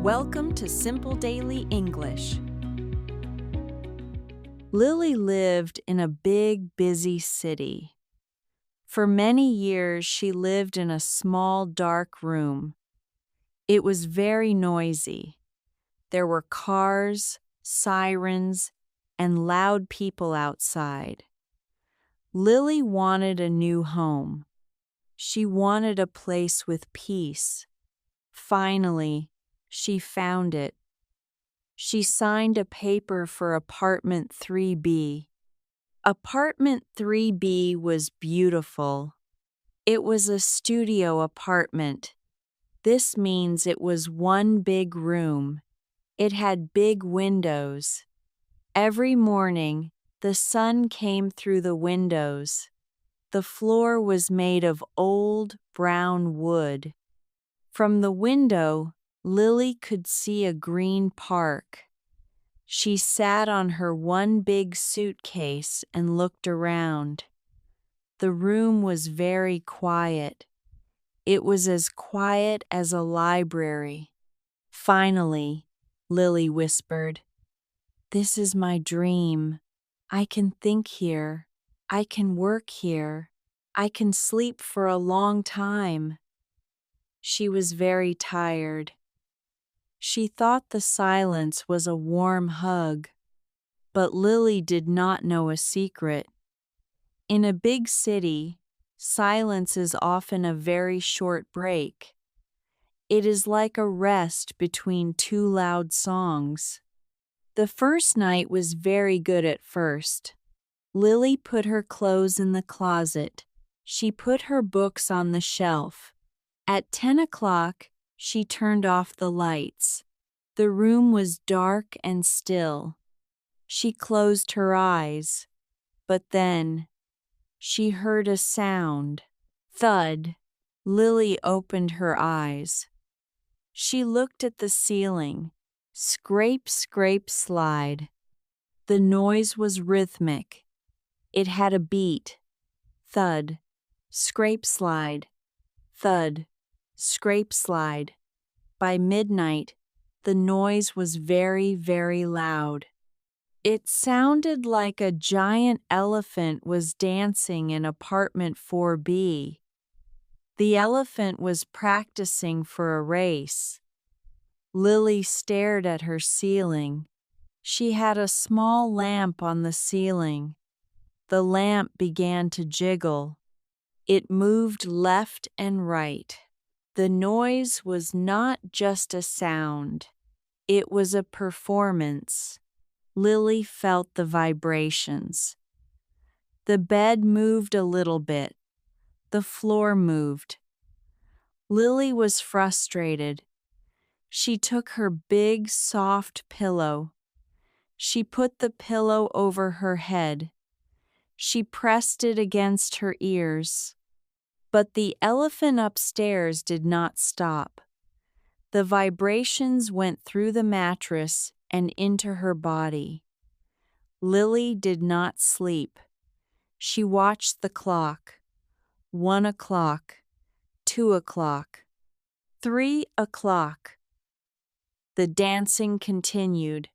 Welcome to Simple Daily English. Lily lived in a big, busy city. For many years, she lived in a small, dark room. It was very noisy. There were cars, sirens, and loud people outside. Lily wanted a new home. She wanted a place with peace. Finally, she found it. She signed a paper for apartment 3B. Apartment 3B was beautiful. It was a studio apartment. This means it was one big room. It had big windows. Every morning, the sun came through the windows. The floor was made of old, brown wood. From the window, Lily could see a green park. She sat on her one big suitcase and looked around. The room was very quiet. It was as quiet as a library. Finally, Lily whispered, "This is my dream. I can think here. I can work here. I can sleep for a long time." She was very tired. She thought the silence was a warm hug, but Lily did not know a secret. In a big city, silence is often a very short break. It is like a rest between two loud songs. The first night was very good at first. Lily put her clothes in the closet. She put her books on the shelf. At 10 o'clock, she turned off the lights. The room was dark and still. She closed her eyes, but then she heard a sound. Thud. Lily opened her eyes. She looked at the ceiling. Scrape, scrape, slide. The noise was rhythmic. It had a beat. Thud. Scrape, slide. Thud. Scrape, slide. By midnight, the noise was very, very loud. It sounded like a giant elephant was dancing in apartment 4B. The elephant was practicing for a race. Lily stared at her ceiling. She had a small lamp on the ceiling. The lamp began to jiggle. It moved left and right. The noise was not just a sound. It was a performance. Lily felt the vibrations. The bed moved a little bit. The floor moved. Lily was frustrated. She took her big, soft pillow. She put the pillow over her head. She pressed it against her ears. But the elephant upstairs did not stop. The vibrations went through the mattress and into her body. Lily did not sleep. She watched the clock. 1 o'clock, 2 o'clock, 3 o'clock. The dancing continued.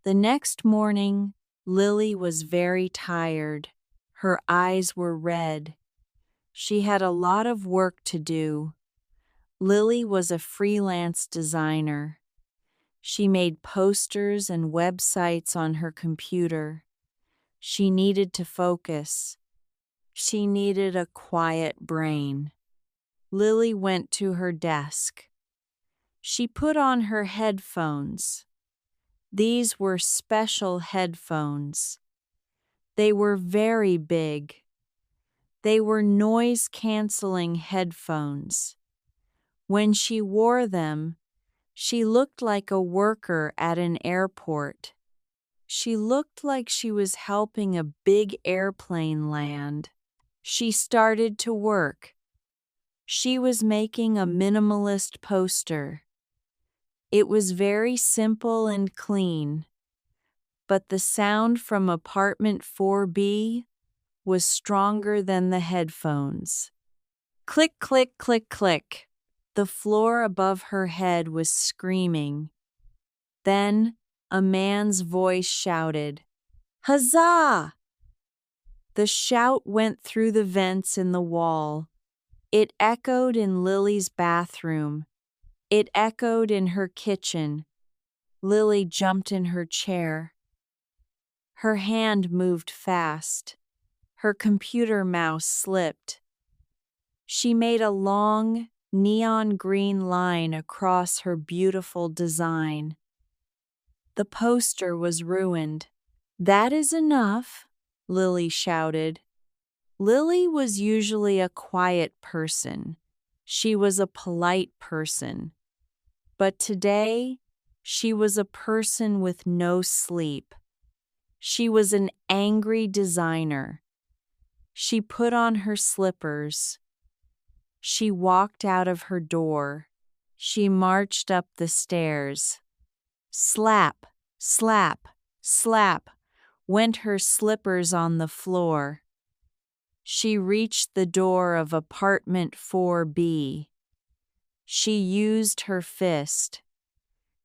The next morning, Lily was very tired. Her eyes were red. She had a lot of work to do. Lily was a freelance designer. She made posters and websites on her computer. She needed to focus. She needed a quiet brain. Lily went to her desk. She put on her headphones. These were special headphones. They were very big. They were noise-canceling headphones. When she wore them, she looked like a worker at an airport. She looked like she was helping a big airplane land. She started to work. She was making a minimalist poster. It was very simple and clean, but the sound from apartment 4B was stronger than the headphones. Click, click, click, click. The floor above her head was screaming. Then a man's voice shouted, "Huzzah!" The shout went through the vents in the wall. It echoed in Lily's bathroom. It echoed in her kitchen. Lily jumped in her chair. Her hand moved fast. Her computer mouse slipped. She made a long, neon green line across her beautiful design. The poster was ruined. "That is enough," Lily shouted. Lily was usually a quiet person. She was a polite person. But today, she was a person with no sleep. She was an angry designer. She put on her slippers. She walked out of her door. She marched up the stairs. Slap, slap, slap went her slippers on the floor. She reached the door of apartment 4B. She used her fist.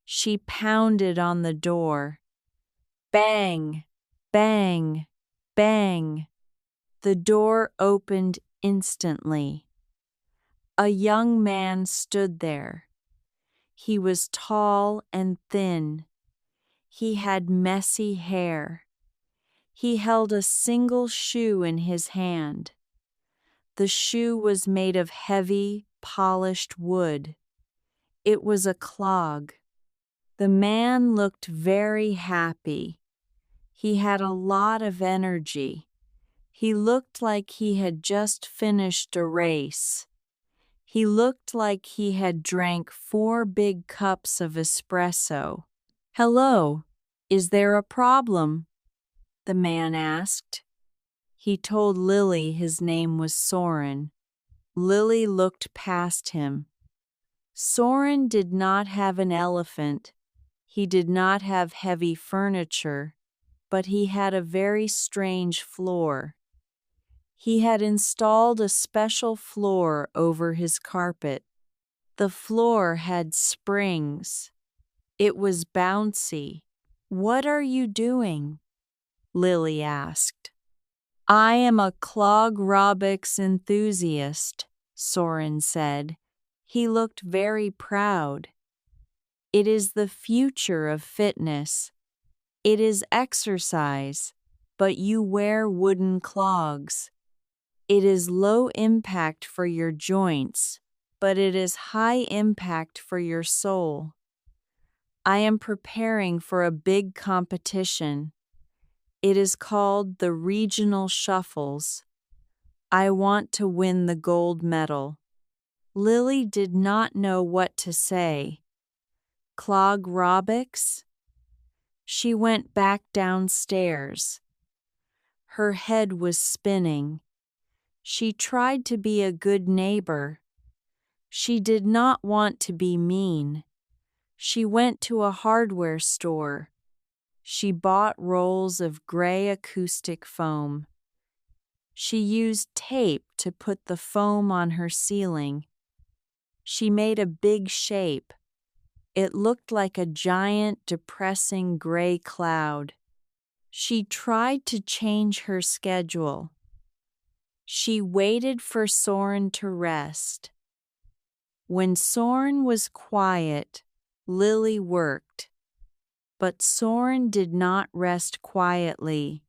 She pounded on the door. Bang, bang, bang. The door opened instantly. A young man stood there. He was tall and thin. He had messy hair. He held a single shoe in his hand. The shoe was made of heavy, polished wood. It was a clog. The man looked very happy. He had a lot of energy. He looked like he had just finished a race. He looked like he had drank 4 big cups of espresso. "Hello, is there a problem?" the man asked. He told Lily his name was Soren. Lily looked past him. Soren did not have an elephant. He did not have heavy furniture, but he had a very strange floor. He had installed a special floor over his carpet. The floor had springs. It was bouncy. "What are you doing?" Lily asked. "I am a Clog-Robics enthusiast," Soren said. He looked very proud. "It is the future of fitness. It is exercise, but you wear wooden clogs. It is low impact for your joints, but it is high impact for your soul. I am preparing for a big competition. It is called the Regional Shuffles. I want to win the gold medal." Lily did not know what to say. Clog-Robics? She went back downstairs. Her head was spinning. She tried to be a good neighbor. She did not want to be mean. She went to a hardware store. She bought rolls of gray acoustic foam. She used tape to put the foam on her ceiling. She made a big shape. It looked like a giant, depressing gray cloud. She tried to change her schedule. She waited for Soren to rest. When Soren was quiet, Lily worked. But Soren did not rest quietly.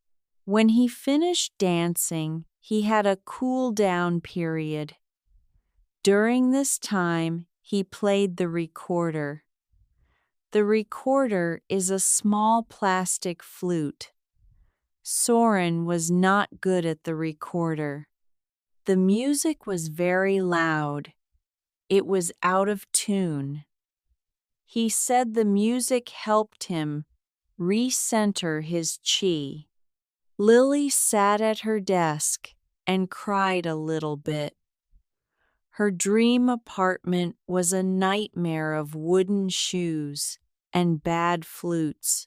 When he finished dancing, he had a cool-down period. During this time, he played the recorder. The recorder is a small plastic flute. Soren was not good at the recorder. The music was very loud. It was out of tune. He said the music helped him recenter his chi. Lily sat at her desk and cried a little bit. Her dream apartment was a nightmare of wooden shoes and bad flutes.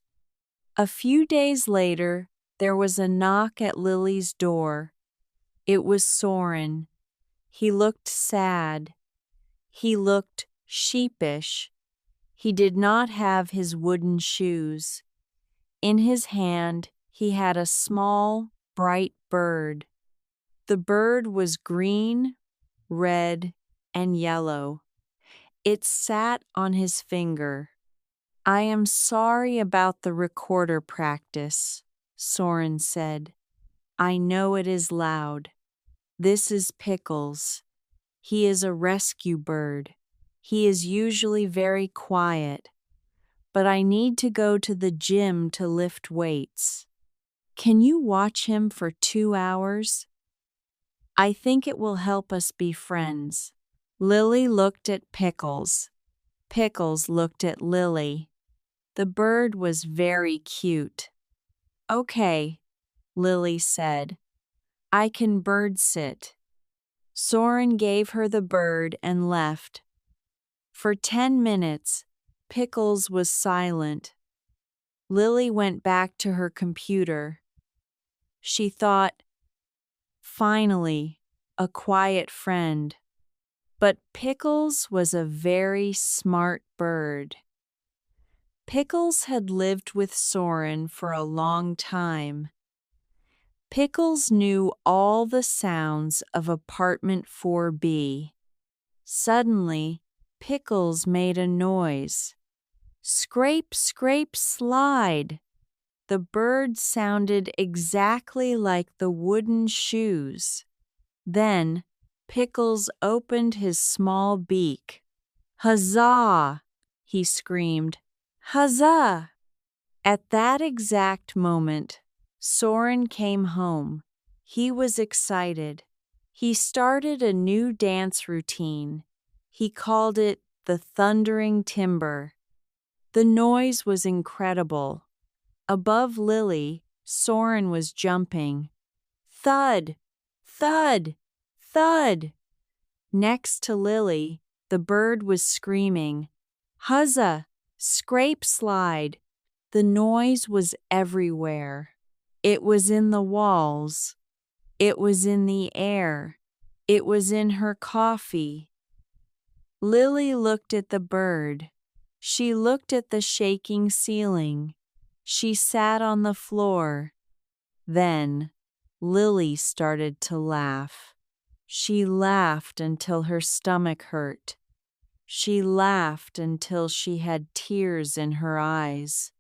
A few days later, there was a knock at Lily's door. It was Soren. He looked sad. He looked sheepish. He did not have his wooden shoes. In his hand, he had a small, bright bird. The bird was green, red, and yellow. It sat on his finger. "I am sorry about the recorder practice," Soren said. "I know it is loud. This is Pickles. He is a rescue bird. He is usually very quiet, but I need to go to the gym to lift weights. Can you watch him for 2 hours? I think it will help us be friends." Lily looked at Pickles. Pickles looked at Lily. The bird was very cute. "Okay," Lily said. "I can bird sit." Soren gave her the bird and left. For 10 minutes, Pickles was silent. Lily went back to her computer. She thought, finally, a quiet friend. But Pickles was a very smart bird. Pickles had lived with Soren for a long time. Pickles knew all the sounds of apartment 4B. Suddenly, Pickles made a noise. Scrape, scrape, slide. The bird sounded exactly like the wooden shoes. Then, Pickles opened his small beak. "Huzzah!" he screamed. "Huzzah!" At that exact moment, Soren came home. He was excited. He started a new dance routine. He called it the Thundering Timber. The noise was incredible. Above Lily, Soren was jumping. Thud! Thud! Thud! Next to Lily, the bird was screaming, "Huzzah! Scrape slide!" The noise was everywhere. It was in the walls. It was in the air. It was in her coffee. Lily looked at the bird. She looked at the shaking ceiling. She sat on the floor. Then, Lily started to laugh. She laughed until her stomach hurt. She laughed until she had tears in her eyes.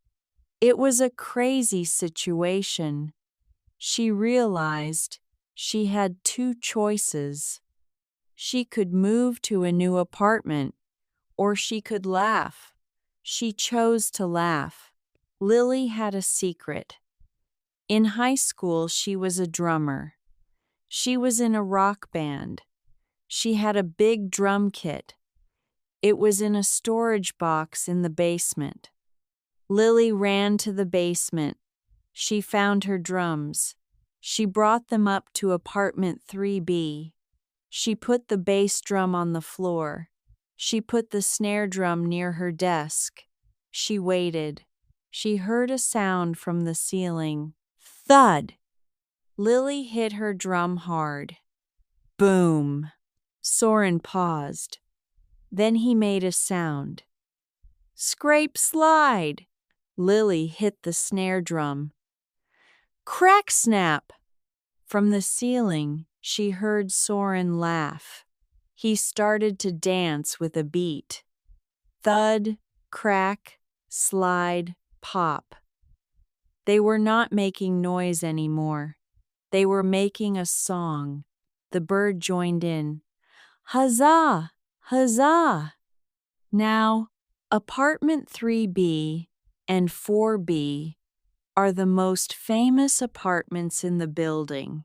It was a crazy situation. She realized she had two choices. She could move to a new apartment, or she could laugh. She chose to laugh. Lily had a secret. In high school, she was a drummer. She was in a rock band. She had a big drum kit. It was in a storage box in the basement. Lily ran to the basement. She found her drums. She brought them up to apartment 3B. She put the bass drum on the floor. She put the snare drum near her desk. She waited. She heard a sound from the ceiling. Thud! Lily hit her drum hard. Boom! Soren paused. Then he made a sound. Scrape slide! Lily hit the snare drum. Crack snap! From the ceiling, she heard Soren laugh. He started to dance with a beat. Thud, crack, slide, pop. They were not making noise anymore. They were making a song. The bird joined in. Huzzah! Huzzah! Now, apartment 3B and 4B are the most famous apartments in the building.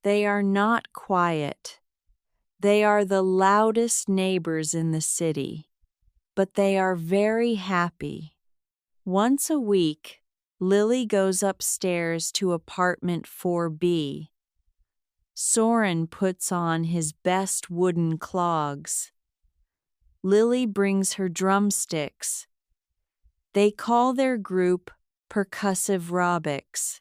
They are not quiet. They are the loudest neighbors in the city, but they are very happy. Once a week, Lily goes upstairs to apartment 4B. Soren puts on his best wooden clogs. Lily brings her drumsticks. They call their group Clog-Robics.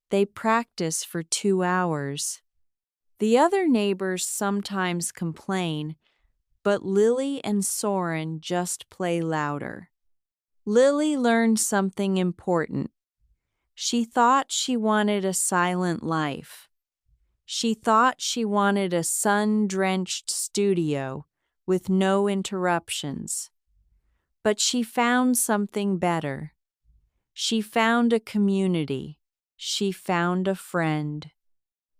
They practice for 2 hours. The other neighbors sometimes complain, but Lily and Soren just play louder. Lily learned something important. She thought she wanted a silent life. She thought she wanted a sun-drenched studio with no interruptions. But she found something better. She found a community. She found a friend.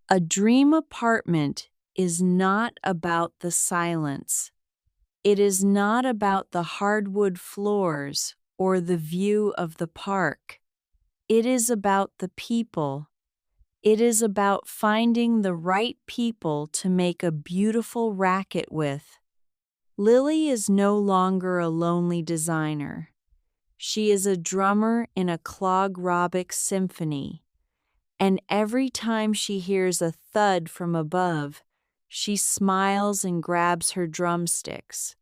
A dream apartment is not about the silence. It is not about the hardwood floors or the view of the park. It is about the people. It is about finding the right people to make a beautiful racket with. Lily is no longer a lonely designer. She is a drummer in a Clog-Robics symphony. And every time she hears a thud from above, she smiles and grabs her drumsticks.